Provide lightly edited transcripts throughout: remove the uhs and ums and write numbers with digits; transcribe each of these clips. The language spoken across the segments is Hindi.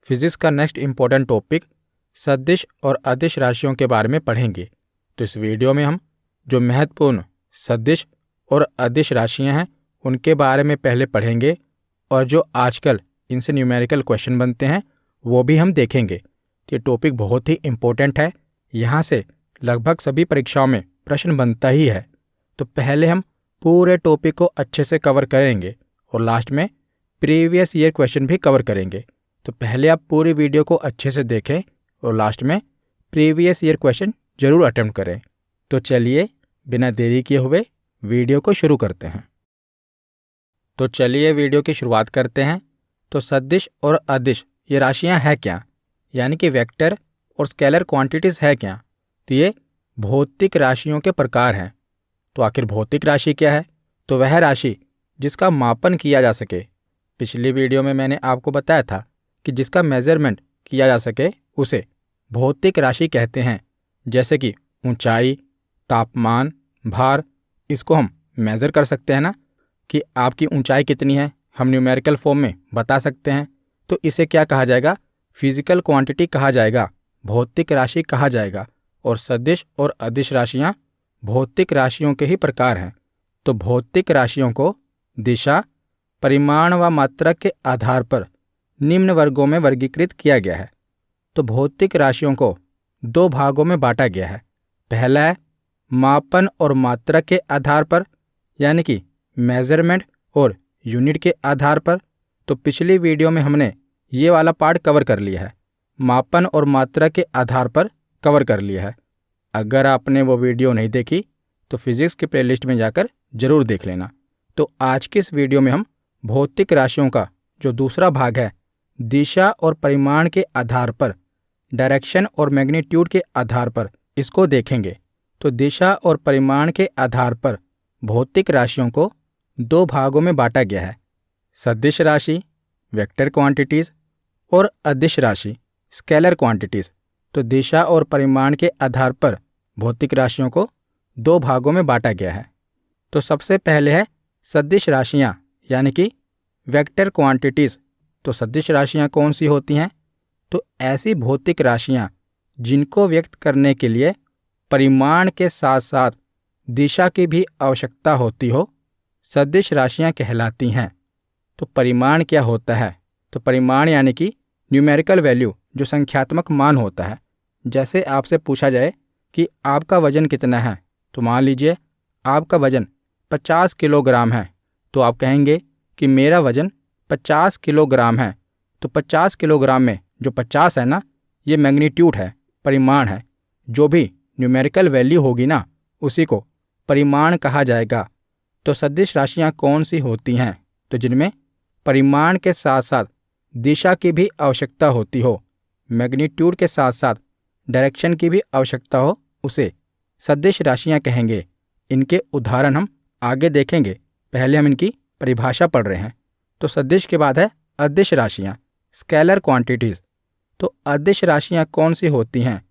फिजिक्स का नेक्स्ट इम्पोर्टेंट टॉपिक सदिश और अदिश राशियों के बारे में पढ़ेंगे। तो इस वीडियो में हम जो महत्वपूर्ण सदिश और अदिश राशियां हैं उनके बारे में पहले पढ़ेंगे और जो आजकल इनसे न्यूमेरिकल क्वेश्चन बनते हैं वो भी हम देखेंगे। ये टॉपिक बहुत ही इम्पोर्टेंट है, यहाँ से लगभग सभी परीक्षाओं में प्रश्न बनता ही है। तो पहले हम पूरे टॉपिक को अच्छे से कवर करेंगे और लास्ट में प्रीवियस ईयर क्वेश्चन भी कवर करेंगे। तो पहले आप पूरी वीडियो को अच्छे से देखें और लास्ट में प्रीवियस ईयर क्वेश्चन जरूर अटेम्प्ट करें। तो चलिए बिना देरी किए हुए वीडियो को शुरू करते हैं। तो चलिए वीडियो की शुरुआत करते हैं। तो सदिश और अदिश ये राशियां हैं क्या, यानी कि वेक्टर और स्केलर क्वांटिटीज़ है क्या। तो ये भौतिक राशियों के प्रकार हैं। तो आखिर भौतिक राशि क्या है? तो वह राशि जिसका मापन किया जा सके। पिछली वीडियो में मैंने आपको बताया था कि जिसका मेजरमेंट किया जा सके उसे भौतिक राशि कहते हैं। जैसे कि ऊंचाई, तापमान, भार, इसको हम मेज़र कर सकते हैं ना कि आपकी ऊंचाई कितनी है, हम न्यूमेरिकल फॉर्म में बता सकते हैं। तो इसे क्या कहा जाएगा? फिजिकल क्वांटिटी कहा जाएगा, भौतिक राशि कहा जाएगा। और सदिश और अदिश राशियाँ भौतिक राशियों के ही प्रकार हैं। तो भौतिक राशियों को दिशा, परिमाण व मात्रा के आधार पर निम्न वर्गों में वर्गीकृत किया गया है। तो भौतिक राशियों को दो भागों में बांटा गया है। पहला है मापन और मात्रा के आधार पर, यानी कि मेजरमेंट और यूनिट के आधार पर। तो पिछली वीडियो में हमने ये वाला पार्ट कवर कर लिया है, मापन और मात्रा के आधार पर कवर कर लिया है। अगर आपने वो वीडियो नहीं देखी तो फिजिक्स की प्लेलिस्ट में जाकर जरूर देख लेना। तो आज की इस वीडियो में हम भौतिक राशियों का जो दूसरा भाग है, दिशा और परिमाण के आधार पर, डायरेक्शन और मैग्नीट्यूड के आधार पर, इसको देखेंगे। तो दिशा और परिमाण के आधार पर भौतिक राशियों को दो भागों में बांटा गया है, सदिश राशि वेक्टर क्वांटिटीज़ और अदिश राशि स्केलर क्वांटिटीज़। तो दिशा और परिमाण के आधार पर भौतिक राशियों को दो भागों में बांटा गया है। तो सबसे पहले है सदिश राशियाँ, यानी कि वेक्टर क्वांटिटीज़। तो सदिश राशियाँ कौन सी होती हैं? तो ऐसी भौतिक राशियाँ जिनको व्यक्त करने के लिए परिमाण के साथ साथ दिशा की भी आवश्यकता होती हो, सदिश राशियाँ कहलाती हैं। तो परिमाण क्या होता है? तो परिमाण यानी कि न्यूमेरिकल वैल्यू, जो संख्यात्मक मान होता है। जैसे आपसे पूछा जाए कि आपका वजन कितना है, तो मान लीजिए आपका वजन 50 किलोग्राम है, तो आप कहेंगे कि मेरा वजन 50 किलोग्राम है। तो 50 किलोग्राम में जो 50 है ना, ये मैग्नीट्यूड है, परिमाण है। जो भी न्यूमेरिकल वैल्यू होगी ना, उसी को परिमाण कहा जाएगा। तो सदिश राशियाँ कौन सी होती हैं? तो जिनमें परिमाण के साथ साथ दिशा की भी आवश्यकता होती हो, मैग्नीट्यूड के साथ साथ डायरेक्शन की भी आवश्यकता हो, उसे सदिश राशियाँ कहेंगे। इनके उदाहरण हम आगे देखेंगे, पहले हम इनकी परिभाषा पढ़ रहे हैं। तो सदिश के बाद है अदिश राशियाँ स्केलर क्वांटिटीज़। तो अदिश राशियाँ कौन सी होती हैं?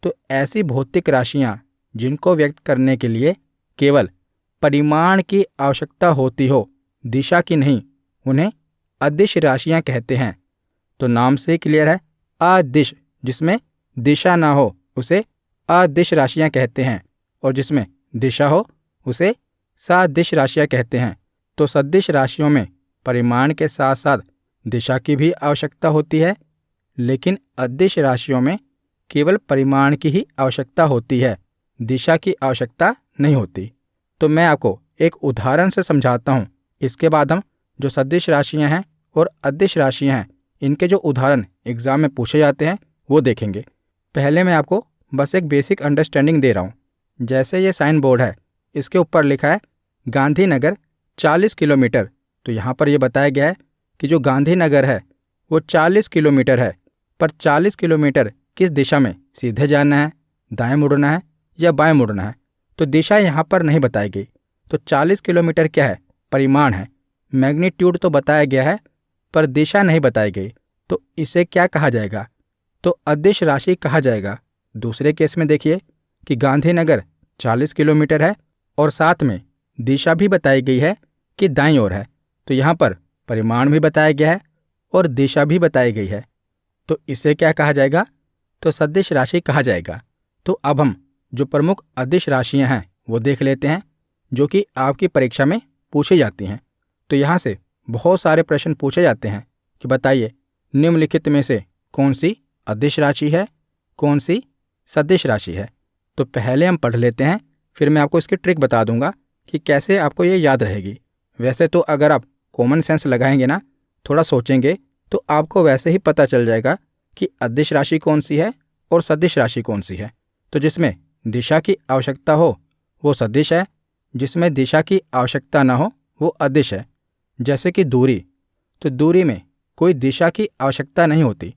तो ऐसी भौतिक राशियाँ जिनको व्यक्त करने के लिए केवल परिमाण की आवश्यकता होती हो, दिशा की नहीं, उन्हें अदिश राशियाँ कहते हैं। तो नाम से क्लियर है, अदिश जिसमें दिशा ना हो उसे अदिश राशियाँ कहते हैं, और जिसमें दिशा हो उसे सदिश राशियाँ कहते हैं। तो सदिश राशियों में परिमाण के साथ साथ दिशा की भी आवश्यकता होती है, लेकिन अदिश राशियों में केवल परिमाण की ही आवश्यकता होती है, दिशा की आवश्यकता नहीं होती। तो मैं आपको एक उदाहरण से समझाता हूँ, इसके बाद हम जो सदिश राशियाँ हैं और अदिश राशियाँ हैं, इनके जो उदाहरण एग्जाम में पूछे जाते हैं वो देखेंगे। पहले मैं आपको बस एक बेसिक अंडरस्टैंडिंग दे रहा हूँ। जैसे ये साइन बोर्ड है, इसके ऊपर लिखा है गांधीनगर 40 किलोमीटर। तो यहाँ पर ये बताया गया है कि जो गांधीनगर है वो 40 किलोमीटर है, पर 40 किलोमीटर किस दिशा में सीधे जाना है, दाएं मुड़ना है या बाएं मुड़ना है। तो दिशा यहाँ पर नहीं बताई गई। तो 40 किलोमीटर क्या है? परिमाण है। मैग्नीट्यूड तो बताया गया है पर दिशा नहीं बताई गई। तो इसे क्या कहा जाएगा? तो अदिश राशि कहा जाएगा। दूसरे केस में देखिए कि गांधीनगर 40 किलोमीटर है और साथ में दिशा भी बताई गई है कि दाईं ओर है। तो यहाँ पर परिमाण भी बताया गया है और दिशा भी बताई गई है। तो इसे क्या कहा जाएगा? तो सदिश राशि कहा जाएगा। तो अब हम जो प्रमुख अदिश राशियां हैं वो देख लेते हैं, जो कि आपकी परीक्षा में पूछी जाती हैं। तो यहाँ से बहुत सारे प्रश्न पूछे जाते हैं कि बताइए निम्नलिखित में से कौन सी अदिश राशि है, कौन सी सदिश राशि है। तो पहले हम पढ़ लेते हैं, फिर मैं आपको इसकी ट्रिक बता दूंगा कि कैसे आपको ये याद रहेगी। वैसे तो अगर आप कॉमन सेंस लगाएंगे ना, थोड़ा सोचेंगे, तो आपको वैसे ही पता चल जाएगा कि अदिश राशि कौन सी है और सदिश राशि कौन सी है। तो जिसमें दिशा की आवश्यकता हो वो सदिश है, जिसमें दिशा की आवश्यकता ना हो वो अदिश है। जैसे कि दूरी, तो दूरी में कोई दिशा की आवश्यकता नहीं होती।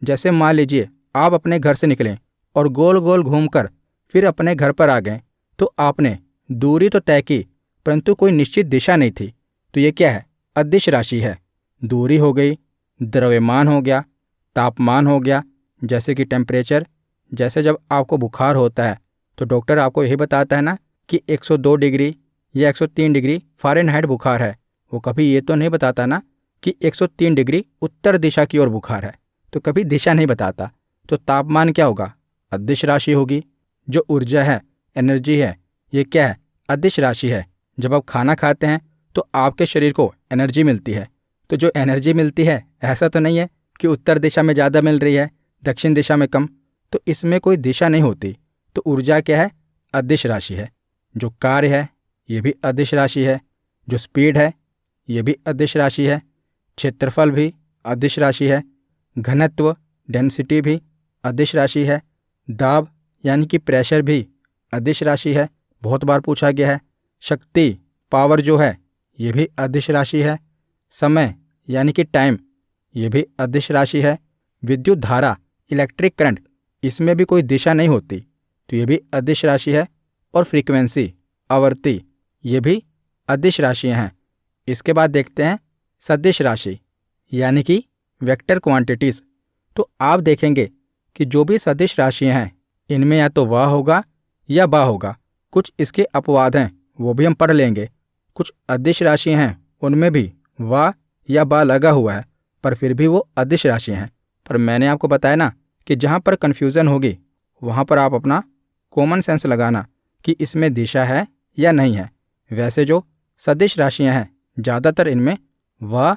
जैसे मान लीजिए आप अपने घर से निकलें और गोल गोल घूमकर फिर अपने घर पर आ गए, तो आपने दूरी तो तय की परंतु कोई निश्चित दिशा नहीं थी। तो ये क्या है? अदिश राशि है। दूरी हो गई, द्रव्यमान हो गया, तापमान हो गया, जैसे कि टेम्परेचर। जैसे जब आपको बुखार होता है तो डॉक्टर आपको यही बताता है ना कि 102 डिग्री या 103 डिग्री फ़ारेनहाइट बुखार है। वो कभी ये तो नहीं बताता ना कि 103 डिग्री उत्तर दिशा की ओर बुखार है, तो कभी दिशा नहीं बताता। तो तापमान क्या होगा? अदिश राशि होगी। जो ऊर्जा है, एनर्जी है, ये क्या है? अदिश राशि है। जब आप खाना खाते हैं तो आपके शरीर को एनर्जी मिलती है। तो जो एनर्जी मिलती है, ऐसा तो नहीं है कि उत्तर दिशा में ज़्यादा मिल रही है, दक्षिण दिशा में कम। तो इसमें कोई दिशा नहीं होती। तो ऊर्जा क्या है? अदिश राशि है। जो कार्य है ये भी अदिश राशि है। जो स्पीड है ये भी अदिश राशि है। क्षेत्रफल भी अदिश राशि है। घनत्व, डेंसिटी भी अदिश राशि है। दाब यानी कि प्रेशर भी अदिश राशि है, बहुत बार पूछा गया है। शक्ति, पावर जो है ये भी अदिश राशि है। समय यानी कि टाइम, ये भी अदिश राशि है। विद्युत धारा, इलेक्ट्रिक करंट, इसमें भी कोई दिशा नहीं होती, तो ये भी अदिश राशि है। और फ्रीक्वेंसी, आवर्ती, ये भी अदिश राशियाँ हैं। इसके बाद देखते हैं सदिश राशि यानी कि वेक्टर क्वांटिटीज़। तो आप देखेंगे कि जो भी सदिश राशियाँ हैं इनमें या तो वाह होगा या बा होगा। कुछ इसके अपवाद हैं, वो भी हम पढ़ लेंगे। कुछ अदिश राशियाँ हैं उनमें भी वाह या बा लगा हुआ है, पर फिर भी वो अदिश राशियाँ हैं। पर मैंने आपको बताया ना कि जहाँ पर कन्फ्यूज़न होगी वहाँ पर आप अपना कॉमन सेंस लगाना कि इसमें दिशा है या नहीं है। वैसे जो सदिश राशियाँ हैं ज़्यादातर इनमें वाह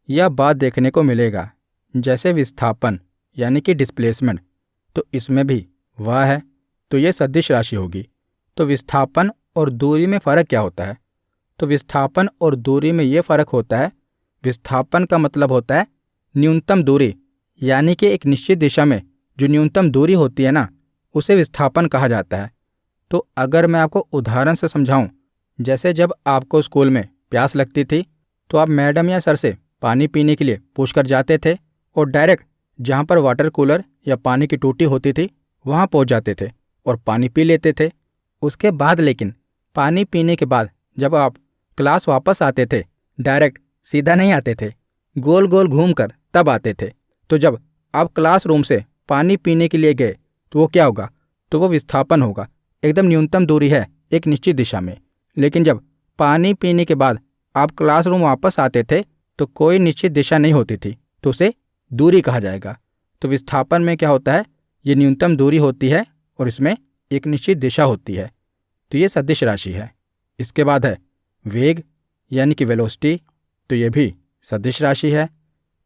या बा देखने को मिलेगा। जैसे विस्थापन यानी कि डिस्प्लेसमेंट, तो इसमें भी वाह है, तो ये सदिश राशि होगी। तो विस्थापन और दूरी में फ़र्क क्या होता है? तो विस्थापन और दूरी में ये फ़र्क होता है, विस्थापन का मतलब होता है न्यूनतम दूरी, यानी कि एक निश्चित दिशा में जो न्यूनतम दूरी होती है ना, उसे विस्थापन कहा जाता है। तो अगर मैं आपको उदाहरण से समझाऊं, जैसे जब आपको स्कूल में प्यास लगती थी तो आप मैडम या सर से पानी पीने के लिए पूछ कर जाते थे और डायरेक्ट जहाँ पर वाटर कूलर या पानी की टूटी होती थी वहाँ पहुँच जाते थे और पानी पी लेते थे। उसके बाद लेकिन पानी पीने के बाद जब आप क्लास वापस आते थे, डायरेक्ट सीधा नहीं आते थे, गोल गोल घूम कर तब आते थे। तो जब आप क्लासरूम से पानी पीने के लिए गए तो वो क्या होगा? तो वो विस्थापन होगा। एकदम न्यूनतम दूरी है एक निश्चित दिशा में। लेकिन जब पानी पीने के बाद आप क्लासरूम वापस आते थे तो कोई निश्चित दिशा नहीं होती थी, तो उसे दूरी कहा जाएगा। तो विस्थापन में क्या होता है? ये न्यूनतम दूरी होती है और इसमें एक निश्चित दिशा होती है। तो ये सदिश राशि है। इसके बाद है वेग यानी कि वेलोसिटी, तो ये भी सदिश राशि है।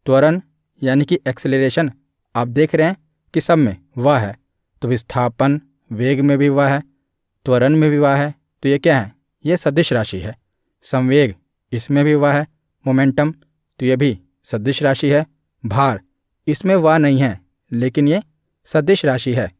त्वरण यानी कि एक्सेलरेशन, आप देख रहे हैं कि सब में वह है, तो विस्थापन, वेग में भी वह है, त्वरण में भी वह है, तो ये क्या है? ये सदिश राशि है। संवेग, इसमें भी वह है। मोमेंटम, तो ये भी सदिश राशि है। भार, इसमें वह नहीं है लेकिन ये सदिश राशि है।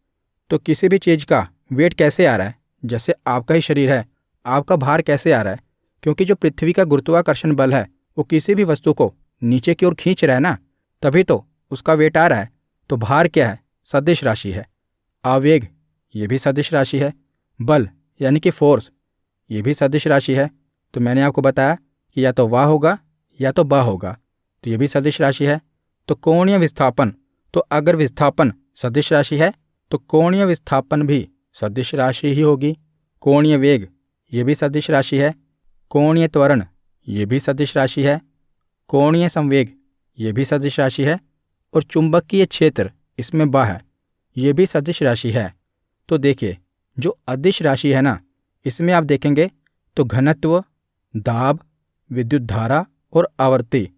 तो किसी भी चीज़ का वेट कैसे आ रहा है? जैसे आपका ही शरीर है, आपका भार कैसे आ रहा है? क्योंकि जो पृथ्वी का गुरुत्वाकर्षण बल है वो किसी भी वस्तु को नीचे की ओर खींच रहा है ना, तभी तो उसका वेट आ रहा है। तो भार क्या है? सदिश राशि है। आवेग, ये भी सदिश राशि है। बल यानी कि फोर्स, ये भी सदिश राशि है। तो मैंने आपको बताया कि या तो वाह होगा या तो बा होगा, तो ये भी सदिश राशि है। तो कोणीय विस्थापन, तो अगर विस्थापन सदिश राशि है तो कोणीय विस्थापन भी सदिश राशि ही होगी। कोणीय वेग, ये भी सदिश राशि है। कोणीय त्वरण, ये भी सदिश राशि है। कोणीय संवेग, ये भी सदिश राशि है। और चुंबकीय क्षेत्र इसमें बा है, ये भी सदिश राशि है। तो देखिए, जो अदिश राशि है ना, इसमें आप देखेंगे तो घनत्व, दाब, विद्युत धारा और आवर्ती,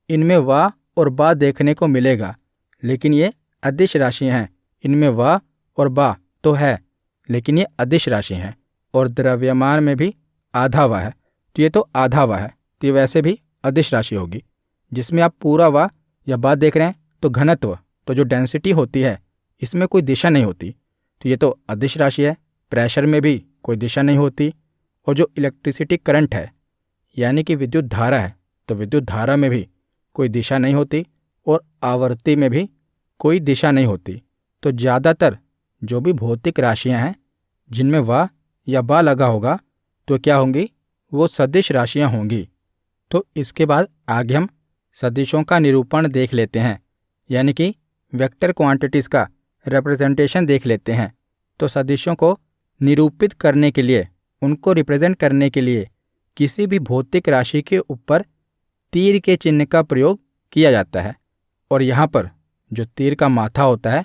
इनमें वा और बा देखने को मिलेगा। लेकिन ये अदिश राशि हैं, इनमें वा और बा तो है, लेकिन ये अदिश राशि हैं। और द्रव्यमान में भी आधा वा है, तो ये तो आधा वा है, तो ये वैसे भी अदिश राशि होगी। जिसमें आप पूरा वा या बा देख रहे हैं तो घनत्व, तो जो डेंसिटी होती है इसमें कोई दिशा नहीं होती, तो ये तो अदिश राशि है। प्रेशर में भी कोई दिशा नहीं होती। और जो इलेक्ट्रिसिटी करंट है यानी कि विद्युत धारा है, तो विद्युत धारा में भी कोई दिशा नहीं होती और आवर्ती में भी कोई दिशा नहीं होती। तो ज़्यादातर जो भी भौतिक राशियां हैं जिनमें वा या बा लगा होगा तो क्या होंगी, वो सदिश राशियां होंगी। तो इसके बाद आगे हम सदिशों का निरूपण देख लेते हैं, यानी कि वेक्टर क्वांटिटीज़ का रिप्रेजेंटेशन देख लेते हैं। तो सदिशों को निरूपित करने के लिए, उनको रिप्रेजेंट करने के लिए किसी भी भौतिक राशि के ऊपर तीर के चिन्ह का प्रयोग किया जाता है। और यहाँ पर जो तीर का माथा होता है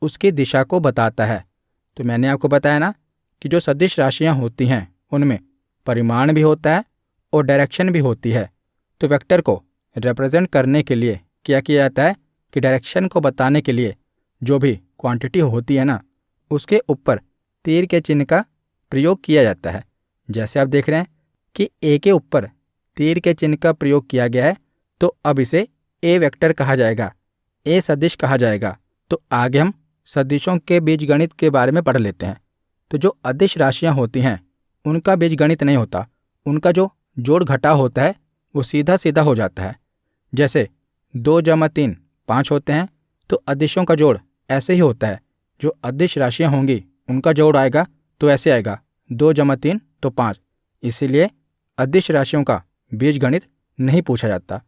उसकी दिशा को बताता है। तो मैंने आपको बताया ना कि जो सदिश राशियाँ होती हैं उनमें परिमाण भी होता है और डायरेक्शन भी होती है। तो वेक्टर को रिप्रेजेंट करने के लिए क्या किया जाता है कि डायरेक्शन को बताने के लिए जो भी क्वांटिटी होती है ना, उसके ऊपर तीर के चिन्ह का प्रयोग किया जाता है। जैसे आप देख रहे हैं कि ए के ऊपर तीर के चिन्ह का प्रयोग किया गया है, तो अब इसे ए वेक्टर कहा जाएगा, ए सदिश कहा जाएगा। तो आगे हम सदिशों के बीजगणित के बारे में पढ़ लेते हैं। तो जो अदिश राशियां होती हैं उनका बीजगणित नहीं होता, उनका जो जोड़ घटाव होता है वो सीधा सीधा हो जाता है। जैसे 2 + 3 5 होते हैं, तो अदिशों का जोड़ ऐसे ही होता है। जो अदिश राशियां होंगी उनका जोड़ आएगा तो ऐसे आएगा 2 + 3 तो 5। इसीलिए अदिश राशियों का बीजगणित नहीं पूछा जाता,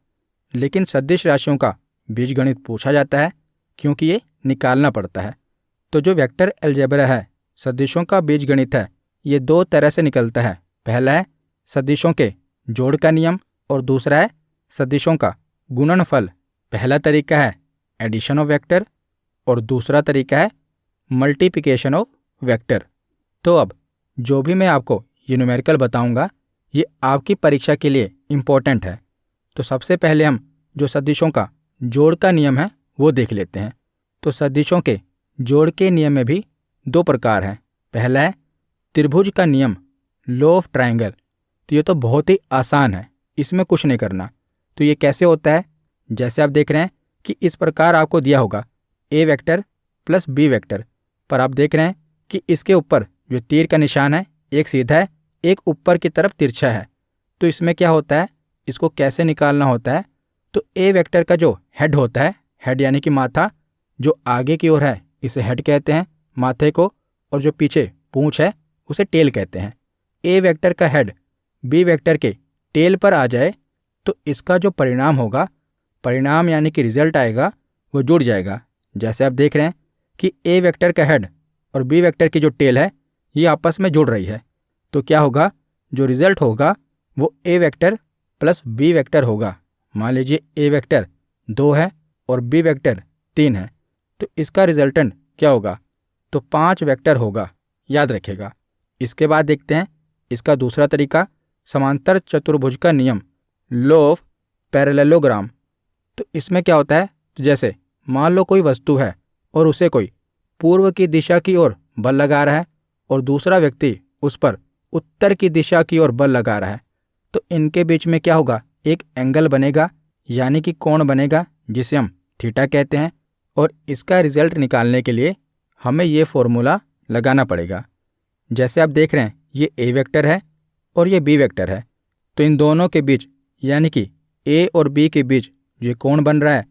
लेकिन सदिश राशियों का बीजगणित पूछा जाता है क्योंकि ये निकालना पड़ता है। तो जो वेक्टर अलजेब्रा है, सदिशों का बीजगणित है, ये 2 तरह से निकलता है। पहला है सदिशों के जोड़ का नियम और दूसरा है सदिशों का गुणनफल। पहला तरीका है एडिशन ऑफ वेक्टर और दूसरा तरीका है मल्टीप्लिकेशन ऑफ वेक्टर। तो अब जो भी मैं आपको ये न्यूमेरिकल बताऊंगा ये आपकी परीक्षा के लिए इम्पोर्टेंट है। तो सबसे पहले हम जो सदिशों का जोड़ का नियम है वो देख लेते हैं। तो सदिशों के जोड़ के नियम में भी 2 प्रकार हैं। पहला है त्रिभुज का नियम, लॉ ऑफ ट्रायंगल। तो ये तो बहुत ही आसान है, इसमें कुछ नहीं करना। तो ये कैसे होता है, जैसे आप देख रहे हैं कि इस प्रकार आपको दिया होगा ए वेक्टर प्लस बी वेक्टर, पर आप देख रहे हैं कि इसके ऊपर जो तीर का निशान है एक सीधा है, एक ऊपर की तरफ तिरछा है। तो इसमें क्या होता है, इसको कैसे निकालना होता है। तो ए वेक्टर का जो हेड होता है, हेड यानी कि माथा, जो आगे की ओर है इसे हेड कहते हैं माथे को, और जो पीछे पूंछ है उसे टेल कहते हैं। ए वेक्टर का हेड बी वेक्टर के टेल पर आ जाए तो इसका जो परिणाम होगा, परिणाम यानी कि रिजल्ट आएगा, वो जुड़ जाएगा। जैसे आप देख रहे हैं कि ए वेक्टर का हेड और बी वेक्टर की जो टेल है ये आपस में जुड़ रही है। तो क्या होगा, जो रिजल्ट होगा वो ए वेक्टर प्लस बी वेक्टर होगा। मान लीजिए ए वेक्टर 2 है और बी वेक्टर 3 है, तो इसका रिजल्टेंट क्या होगा, तो 5 वेक्टर होगा, याद रखिएगा। इसके बाद देखते हैं इसका दूसरा तरीका, समांतर चतुर्भुज का नियम, लॉ ऑफ पैरेललोग्राम। तो इसमें क्या होता है, तो जैसे मान लो कोई वस्तु है और उसे कोई पूर्व की दिशा की ओर बल लगा रहा है और दूसरा व्यक्ति उस पर उत्तर की दिशा की ओर बल लगा रहा है, तो इनके बीच में क्या होगा, एक एंगल बनेगा, यानी कि कोण बनेगा, जिसे हम थीटा कहते हैं। और इसका रिजल्ट निकालने के लिए हमें ये फॉर्मूला लगाना पड़ेगा। जैसे आप देख रहे हैं ये ए वेक्टर है और ये बी वेक्टर है, तो इन दोनों के बीच यानी कि ए और बी के बीच जो कोण बन रहा है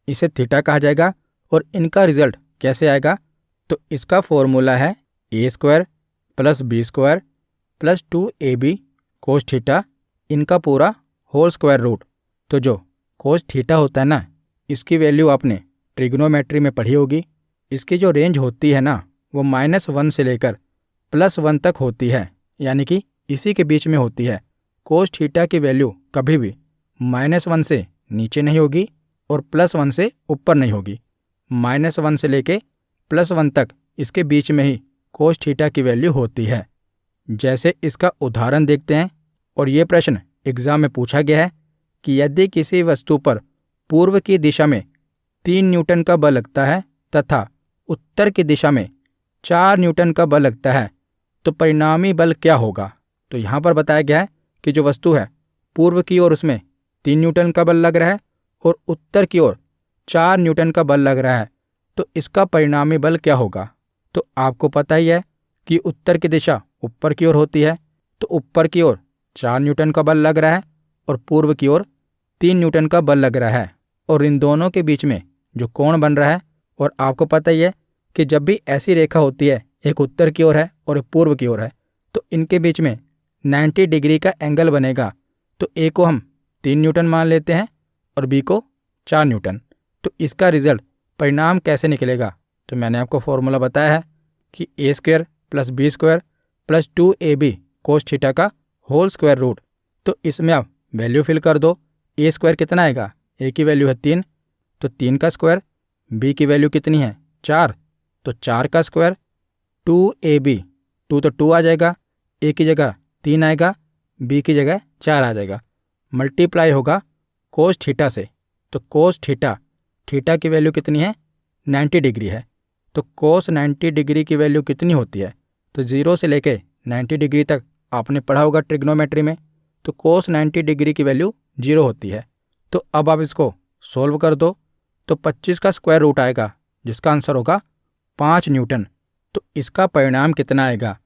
इसे थीटा कहा जाएगा। और इनका रिजल्ट कैसे आएगा, तो इसका फॉर्मूला है a² + b² + 2ab cos theta, इनका पूरा होल स्क्वायर रूट। तो जो कोस थीटा होता है ना, इसकी वैल्यू आपने ट्रिग्नोमेट्री में पढ़ी होगी। इसकी जो रेंज होती है ना वो -1 से लेकर +1 तक होती है, यानी कि इसी के बीच में होती है। कोस थीटा की वैल्यू कभी भी -1 से नीचे नहीं होगी और +1 से ऊपर नहीं होगी, -1 से लेके +1 तक इसके बीच में ही कोस थीटा की वैल्यू होती है। जैसे इसका उदाहरण देखते हैं, और ये प्रश्न एग्जाम में पूछा गया है कि यदि किसी वस्तु पर पूर्व की दिशा में 3 न्यूटन का बल लगता है तथा उत्तर की दिशा में 4 न्यूटन का बल लगता है तो परिणामी बल क्या होगा। तो यहाँ पर बताया गया है कि जो वस्तु है पूर्व की ओर उसमें 3 न्यूटन का बल लग रहा है और उत्तर की ओर 4 न्यूटन का बल लग रहा है, तो इसका परिणामी बल क्या होगा। तो आपको पता ही है कि उत्तर की दिशा ऊपर की ओर होती है, तो ऊपर की ओर 4 न्यूटन का बल लग रहा है और पूर्व की ओर 3 न्यूटन का बल लग रहा है, और इन दोनों के बीच में जो कोण बन रहा है, और आपको पता ही है कि जब भी ऐसी रेखा होती है, एक उत्तर की ओर है और एक पूर्व की ओर है, तो इनके बीच में 90 डिग्री का एंगल बनेगा। तो ए को हम 3 न्यूटन मान लेते हैं और बी को 4 न्यूटन। तो इसका रिजल्ट परिणाम कैसे निकलेगा, तो मैंने आपको फॉर्मूला बताया है कि a² + b² + 2ab cos theta का होल स्क्वायर रूट। तो इसमें आप वैल्यू फिल कर दो। a² कितना आएगा, a की वैल्यू है 3, तो 3 का स्क्वायर। b की वैल्यू कितनी है 4, तो 4 का स्क्वायर। 2ab, 2 तो 2 आ जाएगा, a की जगह 3 आएगा, b की जगह 4 आ जाएगा। मल्टीप्लाई होगा कोस थीटा से, तो कोस थीटा, थीटा की वैल्यू कितनी है 90 डिग्री है, तो कोस 90 डिग्री की वैल्यू कितनी होती है। तो 0 से लेके 90 डिग्री तक आपने पढ़ा होगा ट्रिग्नोमेट्री में, तो कोस 90 डिग्री की वैल्यू 0 होती है। तो अब आप इसको सोल्व कर दो, तो 25 का स्क्वायर रूट आएगा, जिसका आंसर होगा 5 न्यूटन। तो इसका परिणाम कितना आएगा,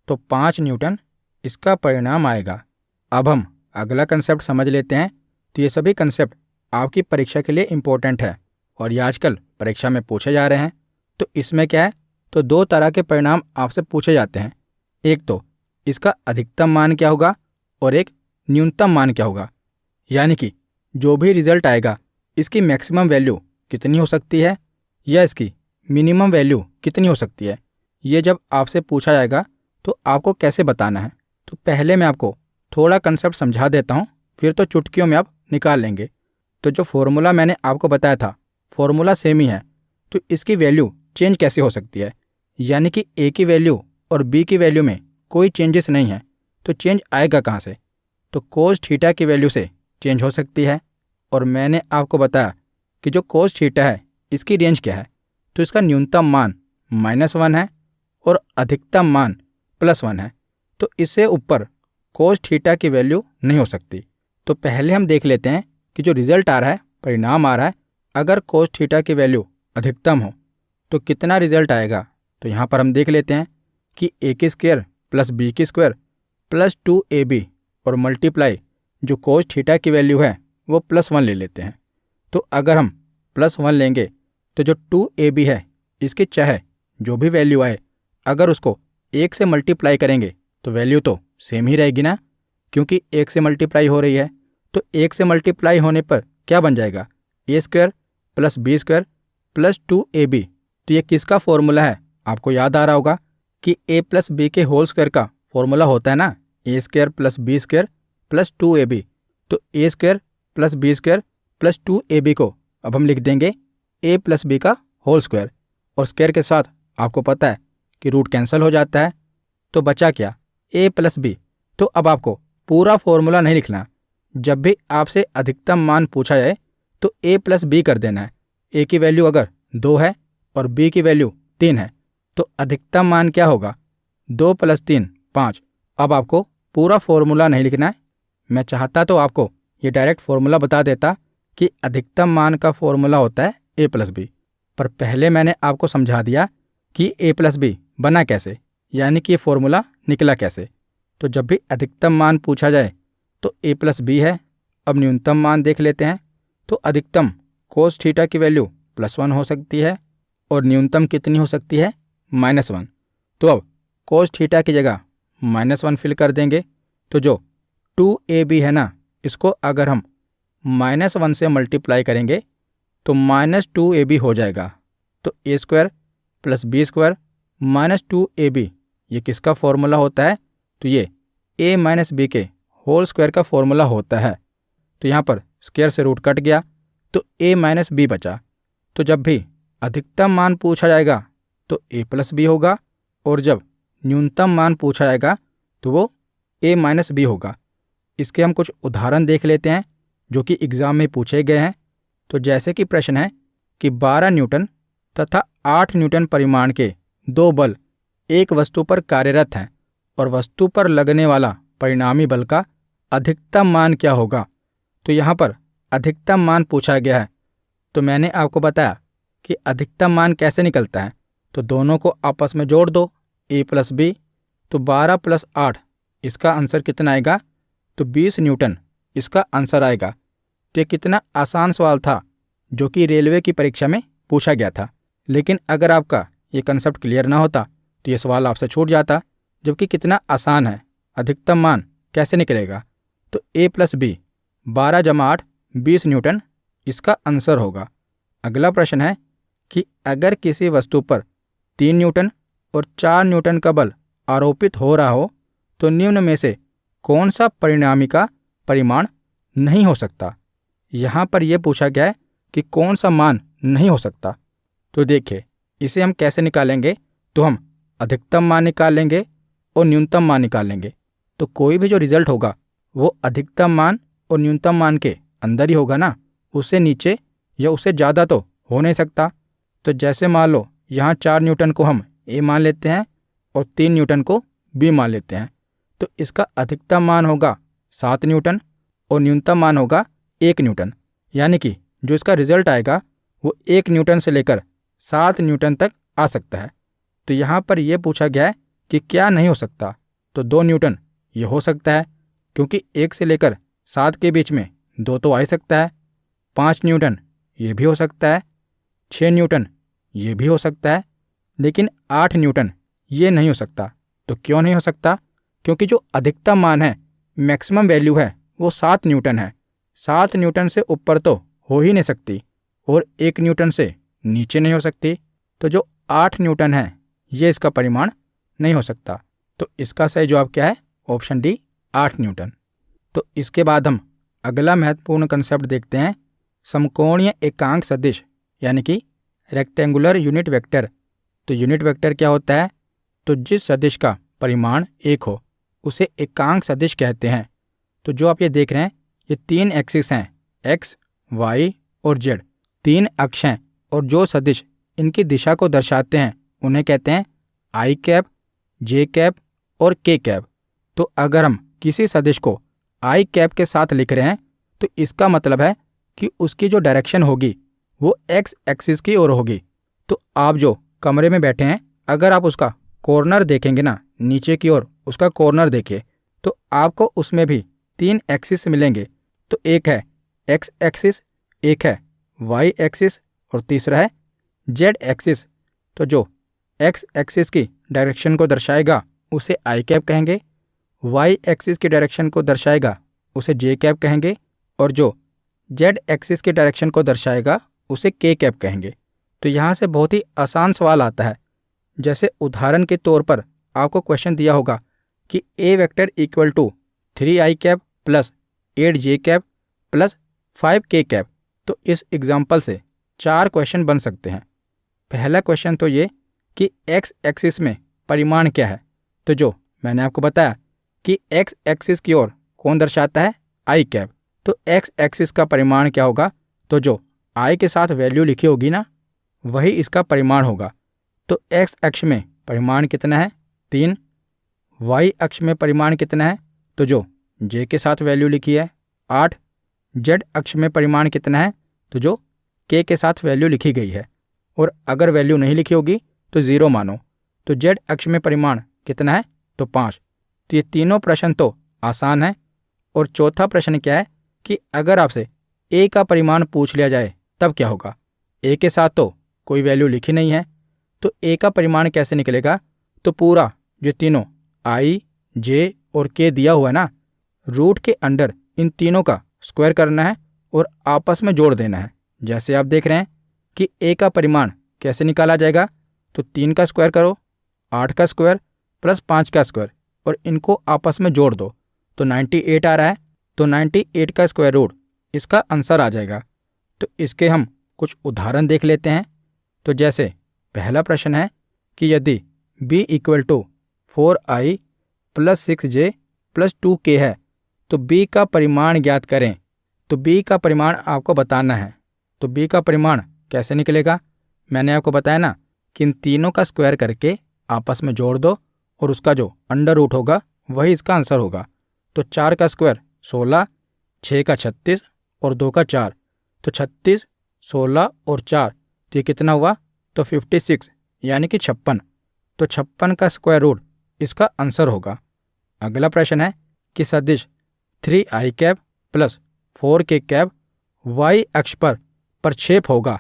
तो 5 न्यूटन इसका परिणाम आएगा। अब हम अगला कंसेप्ट समझ लेते हैं। तो ये सभी कंसेप्ट आपकी परीक्षा के लिए इम्पोर्टेंट है और ये आजकल परीक्षा में पूछे जा रहे हैं। तो इसमें क्या है, तो 2 तरह के परिणाम आपसे पूछे जाते हैं। एक तो इसका अधिकतम मान क्या होगा और एक न्यूनतम मान क्या होगा, यानी कि जो भी रिजल्ट आएगा इसकी मैक्सिमम वैल्यू कितनी हो सकती है या इसकी मिनिमम वैल्यू कितनी हो सकती है। ये जब आपसे पूछा जाएगा तो आपको कैसे बताना है। तो पहले मैं आपको थोड़ा कंसेप्ट समझा देता हूँ, फिर तो चुटकियों में आप निकाल लेंगे। तो जो फॉर्मूला मैंने आपको बताया था, फॉर्मूला सेम ही है, तो इसकी वैल्यू चेंज कैसे हो सकती है, यानी कि ए की वैल्यू और बी की वैल्यू में कोई चेंजेस नहीं है, तो चेंज आएगा कहाँ से, तो कोस थीटा की वैल्यू से चेंज हो सकती है। और मैंने आपको बताया कि जो कोस थीटा है इसकी रेंज क्या है, तो इसका न्यूनतम मान -1 है और अधिकतम मान +1 है, तो इससे ऊपर कोस थीटा की वैल्यू नहीं हो सकती। तो पहले हम देख लेते हैं कि जो रिजल्ट आ रहा है, परिणाम आ रहा है, अगर कोस थीटा की वैल्यू अधिकतम हो तो कितना रिजल्ट आएगा। तो यहाँ पर हम देख लेते हैं कि a² + b² + 2ab और मल्टीप्लाई जो कोस थीटा की वैल्यू है वो +1 ले लेते हैं। तो अगर हम +1 लेंगे तो जो 2ab है इसकी चाहे जो भी वैल्यू आए, अगर उसको 1 से मल्टीप्लाई करेंगे तो वैल्यू तो सेम ही रहेगी ना, क्योंकि 1 से मल्टीप्लाई हो रही है। तो 1 से मल्टीप्लाई होने पर क्या बन जाएगा, a² + b² + 2ab। तो ये किसका फॉर्मूला है, आपको याद आ रहा होगा कि a + b के होल स्क्वायर का फॉर्मूला होता है ना, a² + b² + 2ab। तो a² + b² + 2ab को अब हम लिख देंगे a + b का होल स्क्वायर, और स्क्वायर के साथ आपको पता है कि रूट कैंसिल हो जाता है, तो बचा क्या, a + b। तो अब आपको पूरा फॉर्मूला नहीं लिखना, जब भी आपसे अधिकतम मान पूछा जाए तो a + b कर देना है। a की वैल्यू अगर 2 है और b की वैल्यू 3 है, तो अधिकतम मान क्या होगा, 2 + 3 5। अब आपको पूरा फॉर्मूला नहीं लिखना है। मैं चाहता तो आपको ये डायरेक्ट फॉर्मूला बता देता कि अधिकतम मान का फॉर्मूला होता है a + b, पर पहले मैंने आपको समझा दिया कि a + b बना कैसे, यानी कि ये फॉर्मूला निकला कैसे। तो जब भी अधिकतम मान पूछा जाए तो a + b है। अब न्यूनतम मान देख लेते हैं। तो अधिकतम कोस थीटा की वैल्यू +1 हो सकती है और न्यूनतम कितनी हो सकती है, -1। तो अब कोस थीटा की जगह -1 फिल कर देंगे। तो जो 2ab है ना, इसको अगर हम -1 से मल्टीप्लाई करेंगे तो -2ab हो जाएगा। तो a² + b² - 2ab ये किसका फॉर्मूला होता है, तो ये a - b के होल स्क्वायर का फॉर्मूला होता है। तो यहाँ पर स्क्वायर से रूट कट गया तो a - b बचा। तो जब भी अधिकतम मान पूछा जाएगा तो a+b होगा, और जब न्यूनतम मान पूछा जाएगा तो वो a-b होगा। इसके हम कुछ उदाहरण देख लेते हैं जो कि एग्जाम में पूछे गए हैं। तो जैसे कि प्रश्न है कि 12 न्यूटन तथा 8 न्यूटन परिमाण के दो बल एक वस्तु पर कार्यरत हैं और वस्तु पर लगने वाला परिणामी बल का अधिकतम मान क्या होगा। तो यहाँ पर अधिकतम मान पूछा गया है। तो मैंने आपको बताया कि अधिकतम मान कैसे निकलता है। तो दोनों को आपस में जोड़ दो, a+b, तो 12 + 8 इसका आंसर कितना आएगा, तो 20 न्यूटन इसका आंसर आएगा। तो ये कितना आसान सवाल था जो कि रेलवे की परीक्षा में पूछा गया था। लेकिन अगर आपका ये कंसेप्ट क्लियर ना होता तो ये सवाल आपसे छूट जाता, जबकि कितना आसान है, अधिकतम मान कैसे निकलेगा। तो a+b 12 + 8 20 न्यूटन इसका आंसर होगा। अगला प्रश्न है कि अगर किसी वस्तु पर 3 न्यूटन और 4 न्यूटन का बल आरोपित हो रहा हो तो निम्न में से कौन सा परिणामी का परिमाण नहीं हो सकता। यहाँ पर यह पूछा गया है कि कौन सा मान नहीं हो सकता। तो देखिए इसे हम कैसे निकालेंगे। तो हम अधिकतम मान निकाल लेंगे और न्यूनतम मान निकाल लेंगे। तो कोई भी जो रिजल्ट होगा वो अधिकतम मान और न्यूनतम मान के अंदर ही होगा ना, उससे नीचे या उससे ज़्यादा तो हो नहीं सकता। तो जैसे मान लो यहाँ 4 न्यूटन को हम a मान लेते हैं और 3 न्यूटन को b मान लेते हैं। तो इसका अधिकतम मान होगा 7 न्यूटन और न्यूनतम मान होगा 1 न्यूटन। यानी कि जो इसका रिजल्ट आएगा वो 1 न्यूटन से लेकर 7 न्यूटन तक आ सकता है। तो यहाँ पर यह पूछा गया है कि क्या नहीं हो सकता। तो 2 न्यूटन ये हो सकता है क्योंकि 1 से लेकर 7 के बीच में 2 तो आ ही सकता है। 5 न्यूटन ये भी हो सकता है। 6 न्यूटन ये भी हो सकता है। लेकिन 8 न्यूटन ये नहीं हो सकता। तो क्यों नहीं हो सकता? क्योंकि जो अधिकतम मान है, मैक्सिमम वैल्यू है, वो 7 न्यूटन है। 7 न्यूटन से ऊपर तो हो ही नहीं सकती और 1 न्यूटन से नीचे नहीं हो सकती। तो जो 8 न्यूटन है ये इसका परिमाण नहीं हो सकता। तो इसका सही जवाब क्या है? Option D, 8 Newton. तो इसके बाद हम अगला महत्वपूर्ण कंसेप्ट देखते हैं, समकोणीय एकांक सदिश यानी कि रेक्टेंगुलर यूनिट वेक्टर। तो यूनिट वेक्टर क्या होता है? तो जिस सदिश का परिमाण 1 हो उसे एकांक सदिश कहते हैं। तो जो आप ये देख रहे हैं ये 3 एक्सिस हैं, x, y और z, 3 अक्ष हैं, और जो सदिश इनकी दिशा को दर्शाते हैं उन्हें कहते हैं i कैप, j कैप और k कैप। तो अगर हम किसी सदिश को i कैप के साथ लिख रहे हैं तो इसका मतलब है कि उसकी जो डायरेक्शन होगी वो x एक्सिस की ओर होगी। तो आप जो कमरे में बैठे हैं, अगर आप उसका कॉर्नर देखेंगे ना, नीचे की ओर उसका कॉर्नर देखिए, तो आपको उसमें भी 3 एक्सिस मिलेंगे। तो एक है x एक्सिस, एक है y एक्सिस और तीसरा है z एक्सिस। तो जो x एक्सिस की डायरेक्शन को दर्शाएगा उसे i कैप कहेंगे, y एक्सिस की डायरेक्शन को दर्शाएगा उसे j कैप कहेंगे, और जो z एक्सिस की डायरेक्शन को दर्शाएगा उसे k कैप कहेंगे। तो यहाँ से बहुत ही आसान सवाल आता है। जैसे उदाहरण के तौर पर आपको क्वेश्चन दिया होगा कि a vector equal to 3i cap plus 8j cap plus 5k cap. तो इस एग्जाम्पल से 4 क्वेश्चन बन सकते हैं। पहला क्वेश्चन तो ये कि x एक्सिस में परिमाण क्या है। तो जो मैंने आपको बताया कि x एक्सिस की ओर कौन दर्शाता है? i cap. तो x एक्सिस का परिमाण क्या होगा? तो जो i के साथ वैल्यू लिखी होगी ना, वही इसका परिमाण होगा। तो x अक्ष में परिमाण कितना है? 3। y अक्ष में परिमाण कितना है? तो जो j के साथ वैल्यू लिखी है 8। z अक्ष में परिमाण कितना है? तो जो k के साथ वैल्यू लिखी गई है, और अगर वैल्यू नहीं लिखी होगी तो 0 मानो। तो z अक्ष में परिमाण कितना है? तो 5। तो ये तीनों प्रश्न तो आसान है। और चौथा प्रश्न क्या है कि अगर आपसे a का परिमाण पूछ लिया जाए तब क्या होगा? a के साथ तो कोई वैल्यू लिखी नहीं है, तो a का परिमाण कैसे निकलेगा? तो पूरा जो तीनों i, j और k दिया हुआ है ना, रूट के अंडर इन तीनों का स्क्वायर करना है और आपस में जोड़ देना है। जैसे आप देख रहे हैं कि a का परिमाण कैसे निकाला जाएगा? तो 3 का स्क्वायर करो, 8 का स्क्वायर प्लस 5 का स्क्वायर, और इनको आपस में जोड़ दो तो 98 आ रहा है। तो 98 का स्क्वायर रूट इसका आंसर आ जाएगा। तो इसके हम कुछ उदाहरण देख लेते हैं। तो जैसे पहला प्रश्न है कि यदि b equal to 4i plus 6j plus 2k है तो b का परिमाण ज्ञात करें। तो b का परिमाण आपको बताना है। तो b का परिमाण कैसे निकलेगा? मैंने आपको बताया ना कि इन तीनों का स्क्वायर करके आपस में जोड़ दो और उसका जो अंडर रूट होगा वही इसका आंसर होगा। तो 4 का स्क्वायर 16, 6 का 36 और 2 का 4। तो 36, 16 और 4 तो ये कितना हुआ? तो 56 यानी कि 56। तो 56 का स्क्वायर रूट इसका आंसर होगा। अगला प्रश्न है कि सदिश 3i cap plus 4k cap y अक्ष पर प्रक्षेप होगा।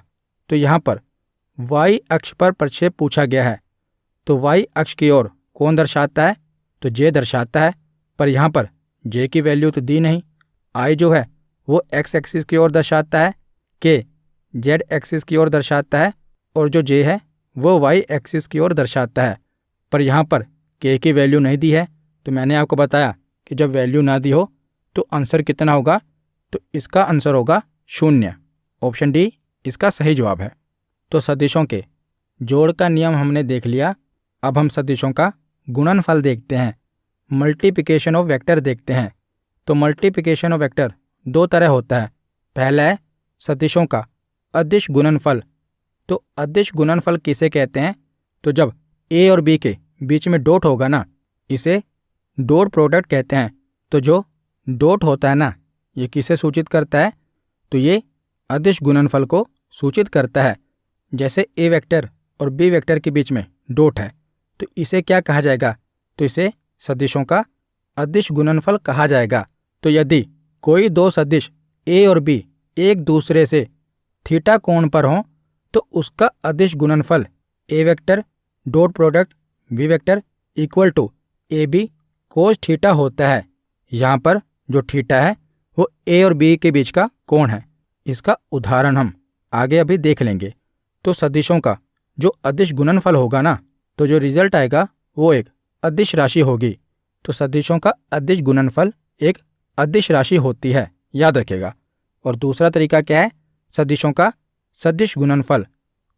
तो यहाँ पर y अक्ष पर प्रक्षेप पूछा गया है। तो y अक्ष की ओर कौन दर्शाता है? तो j दर्शाता है, पर यहाँ पर j की वैल्यू तो दी नहीं। i जो है वो x एक्सिस की ओर दर्शाता है, k z एक्सिस की ओर दर्शाता है और जो j है वो y एक्सिस की ओर दर्शाता है, पर यहाँ पर k की वैल्यू नहीं दी है। तो मैंने आपको बताया कि जब वैल्यू ना दी हो तो आंसर कितना होगा? तो इसका आंसर होगा 0। ऑप्शन डी इसका सही जवाब है। तो सदिशों के जोड़ का नियम हमने देख लिया। अब हम सदिशों का गुणनफल देखते हैं, मल्टीप्लिकेशन ऑफ वेक्टर देखते हैं। तो मल्टीप्लिकेशन ऑफ वेक्टर दो तरह होता है। पहला है सदिशों का अदिश गुणनफल। तो अदिश गुणनफल किसे कहते हैं? तो जब a और b के बीच में डॉट होगा ना, इसे डॉट प्रोडक्ट कहते हैं। तो जो डॉट होता है ना, ये किसे सूचित करता है? तो ये अदिश गुणनफल को सूचित करता है। जैसे a वेक्टर और b वेक्टर के बीच में डॉट है तो इसे क्या कहा जाएगा? तो इसे सदिशों का अदिश गुणनफल कहा जाएगा। तो यदि कोई दो सदिश a और b एक दूसरे से थीटा कोण पर हों तो उसका अदिश गुणनफल a vector dot product b vector equal to ab cos theta होता है। यहाँ पर जो थीटा है वो a और b के बीच का कोण है। इसका उदाहरण हम आगे अभी देख लेंगे। तो सदिशों का जो अदिश गुणनफल होगा ना, तो जो रिजल्ट आएगा वो एक अदिश राशि होगी। तो सदिशों का अदिश गुणनफल एक अदिश राशि होती है, याद रखिएगा। और दूसरा तरीका क्या है? सदिशों का सदिश गुणनफल।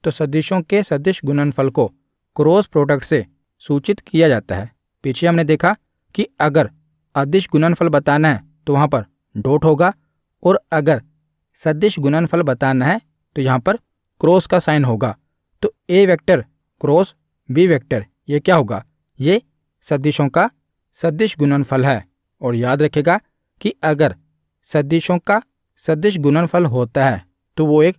तो सदिशों के सदिश गुणनफल को क्रॉस प्रोडक्ट से सूचित किया जाता है। पीछे हमने देखा कि अगर अदिश गुणनफल बताना है तो वहाँ पर डॉट होगा, और अगर सदिश गुणनफल बताना है तो यहाँ पर क्रॉस का साइन होगा। तो a vector cross b vector ये क्या होगा? ये सदिशों का सदिश गुणनफल है। और याद रखेगा कि अगर सदिशों का सदिश गुणनफल होता है तो वो एक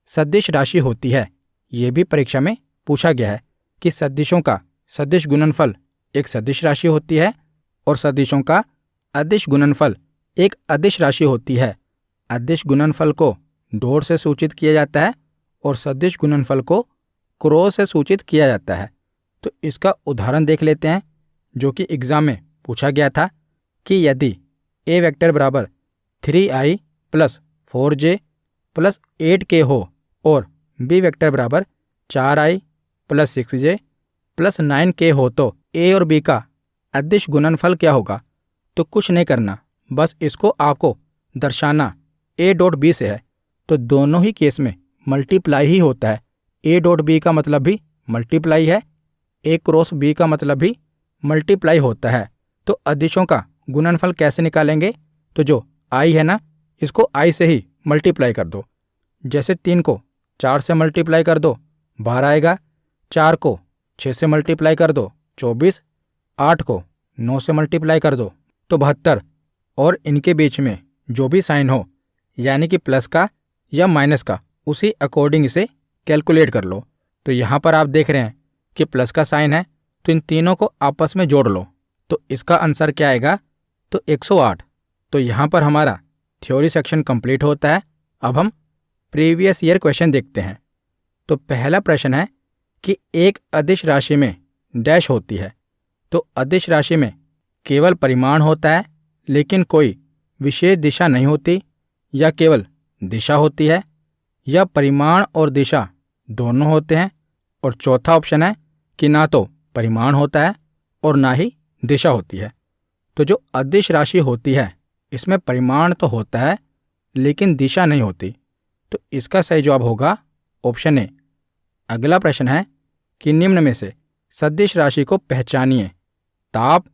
सदिश राशि होती है। ये भी परीक्षा में पूछा गया है कि सदिशों का सदिश गुणनफल एक सदिश राशि होती है और सदिशों का अदिश गुणनफल एक अदिश राशि होती है। अदिश गुणनफल को डॉट से सूचित किया जाता है और सदिश गुणनफल को क्रॉस से सूचित किया जाता है। तो इसका उदाहरण देख लेते हैं जो कि एग्जाम में पूछा गया था कि यदि a वेक्टर बराबर 3i plus 4j plus 8k हो और b वेक्टर बराबर 4i plus 6j plus 9k हो तो a और b का अदिश गुणनफल क्या होगा? तो कुछ नहीं करना, बस इसको आपको दर्शाना a डॉट b से है। तो दोनों ही केस में मल्टीप्लाई ही होता है। a डॉट b का मतलब भी मल्टीप्लाई है, a क्रॉस b का मतलब भी मल्टीप्लाई होता है। तो अदिशों का गुणनफल कैसे निकालेंगे? तो जो i है ना, इसको i से ही मल्टीप्लाई कर दो। जैसे 3 को 4 से मल्टीप्लाई कर दो 12 आएगा, 4 को 6 से मल्टीप्लाई कर दो 24, 8 को 9 से मल्टीप्लाई कर दो तो 72, और इनके बीच में जो भी साइन हो यानी कि प्लस का या माइनस का, उसी अकॉर्डिंग इसे कैलकुलेट कर लो। तो यहाँ पर आप देख रहे हैं कि प्लस का साइन है तो इन तीनों को आपस में जोड़ लो। तो इसका आंसर क्या आएगा? तो 108। तो यहाँ पर हमारा थ्योरी सेक्शन कंप्लीट होता है। अब हम प्रीवियस ईयर क्वेश्चन देखते हैं। तो पहला प्रश्न है कि एक अदिश राशि में डैश होती है। तो अदिश राशि में केवल परिमाण होता है लेकिन कोई विशेष दिशा नहीं होती, या केवल दिशा होती है, या परिमाण और दिशा दोनों होते हैं, और चौथा ऑप्शन है कि ना तो परिमाण होता है और ना ही दिशा होती है। तो जो अदिश राशि होती है इसमें परिमाण तो होता है लेकिन दिशा नहीं होती। तो इसका सही जवाब होगा ऑप्शन ए, अगला प्रश्न है कि निम्न में से सदिश राशि को पहचानिए। ताप,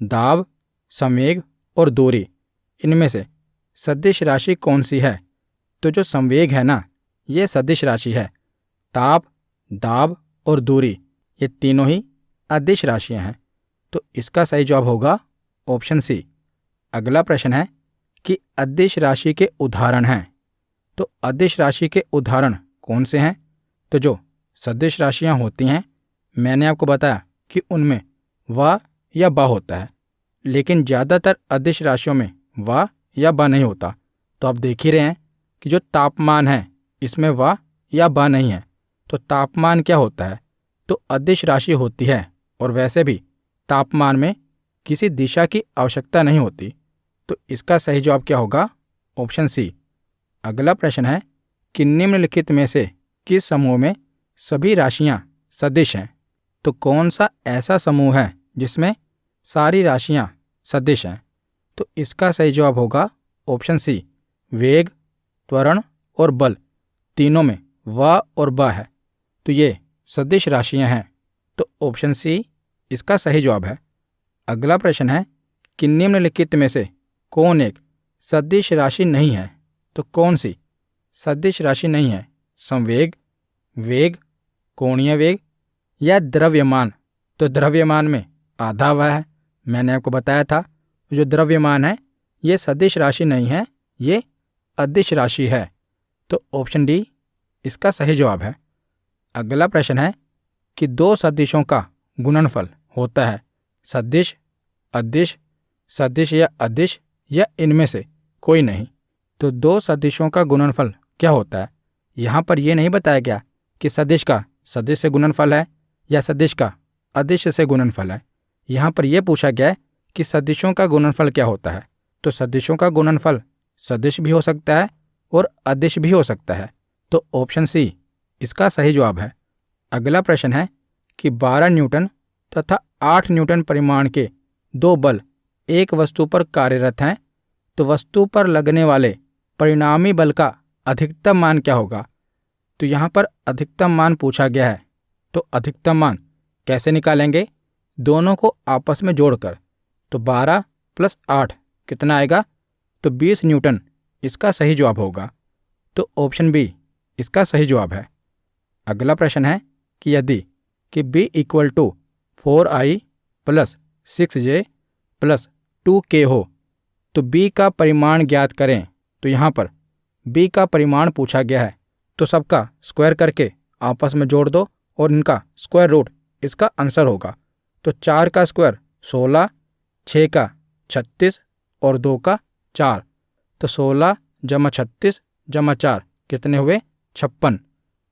दाब, संवेग और दूरी, इनमें से सदिश राशि कौन सी है? तो जो संवेग है ना, ये सदिश राशि है। ताप, दाब और दूरी, ये तीनों ही अदिश राशियां हैं। तो इसका सही जवाब होगा ऑप्शन सी। अगला प्रश्न है कि अदिश राशि के उदाहरण हैं। तो अदिश राशि के उदाहरण कौन से हैं? तो जो सदिश राशियां होती हैं, मैंने आपको बताया कि उनमें व या ब होता है, लेकिन ज़्यादातर अदिश राशियों में व या ब नहीं होता। तो आप देख ही रहे हैं कि जो तापमान है इसमें व या ब नहीं है। तो तापमान क्या होता है? तो अदिश राशि होती है, और वैसे भी तापमान में किसी दिशा की आवश्यकता नहीं होती। तो इसका सही जवाब क्या होगा? Option C. अगला प्रश्न है कि निम्नलिखित में से किस समूह में सभी राशियां सदिश हैं? तो कौन सा ऐसा समूह है जिसमें सारी राशियां सदिश हैं? तो इसका सही जवाब होगा ऑप्शन सी। वेग, त्वरण और बल, तीनों में व और ब है, तो ये सदिश राशियां हैं। तो ऑप्शन सी इसका सही जवाब है। अगला प्रश्न है कि निम्नलिखित में से कौन एक सदिश राशि नहीं है? तो कौन सी सदिश राशि नहीं है? संवेग, वेग, कोणीय वेग या द्रव्यमान? तो द्रव्यमान में आधा व है, मैंने आपको बताया था। जो द्रव्यमान है ये सदिश राशि नहीं है, ये अदिश राशि है। तो ऑप्शन डी इसका सही जवाब है। अगला प्रश्न है कि दो सदिशों का गुणनफल होता है सदिश, अदिश, सदिश या अदिश, या इनमें से कोई नहीं। तो दो सदिशों का गुणनफल क्या होता है? यहाँ पर यह नहीं बताया गया कि सदिश का सदिश से गुणनफल है या सदिश का अदिश से गुणनफल है। यहाँ पर यह पूछा गया है कि सदिशों का गुणनफल क्या होता है। तो सदिशों का गुणनफल सदिश भी हो सकता है और अदिश भी हो सकता है। तो ऑप्शन सी इसका सही जवाब है। अगला प्रश्न है कि 12 न्यूटन तथा 8 न्यूटन परिमाण के दो बल एक वस्तु पर कार्यरत हैं, तो वस्तु पर लगने वाले परिणामी बल का अधिकतम मान क्या होगा? तो यहाँ पर अधिकतम मान पूछा गया है। तो अधिकतम मान कैसे निकालेंगे? दोनों को आपस में जोड़कर। तो 12 + 8 कितना आएगा? तो 20 न्यूटन इसका सही जवाब होगा। तो ऑप्शन बी इसका सही जवाब है। अगला प्रश्न है कि यदि कि b = 4i + 6j + 2k हो, तो b का परिमाण ज्ञात करें। तो यहाँ पर b का परिमाण पूछा गया है, तो सबका स्क्वायर करके आपस में जोड़ दो और इनका स्क्वायर रूट इसका आंसर होगा। तो 4 का स्क्वायर 16, 6 का 36 और 2 का 4। तो 16 + 36 + 4 कितने हुए? 56।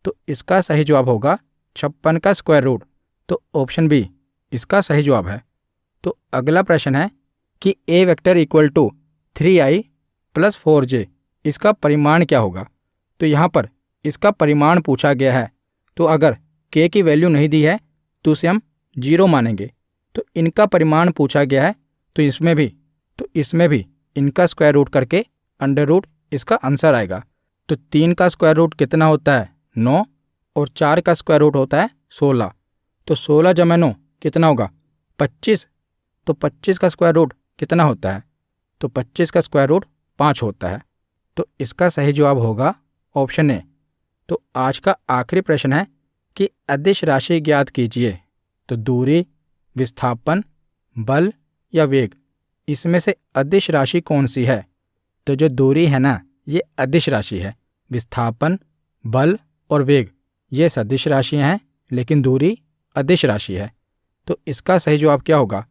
तो इसका सही जवाब होगा 56 का स्क्वायर रूट। तो ऑप्शन बी इसका सही जवाब है। तो अगला प्रश्न है कि a वेक्टर = 3i + 4j, इसका परिमाण क्या होगा? तो यहाँ पर इसका परिमाण पूछा गया है। तो अगर k की वैल्यू नहीं दी है तो उसे हम 0 मानेंगे। तो इनका परिमाण पूछा गया है, तो इसमें भी इनका स्क्वायर रूट करके अंडर रूट इसका आंसर आएगा। तो 3 का स्क्वायर रूट कितना होता है? 9, और 4 का स्क्वायर रूट होता है 16। तो 16 × 9 कितना होगा? 25। तो 25 का स्क्वायर रूट कितना होता है? तो 25 का स्क्वायर रूट 5 होता है। तो इसका सही जवाब होगा ऑप्शन ए। तो आज का आखिरी प्रश्न है कि अदिश राशि ज्ञात कीजिए। तो दूरी, विस्थापन, बल या वेग, इसमें से अदिश राशि कौन सी है? तो जो दूरी है ना, ये अदिश राशि है। विस्थापन, बल और वेग ये सदिश राशियां हैं, लेकिन दूरी अदिश राशि है। तो इसका सही जवाब क्या होगा?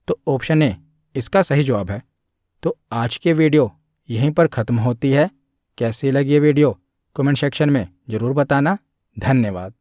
तो ऑप्शन ए इसका सही जवाब है। तो आज की वीडियो यहीं पर ख़त्म होती है। कैसी लगी ये वीडियो कमेंट सेक्शन में ज़रूर बताना। धन्यवाद।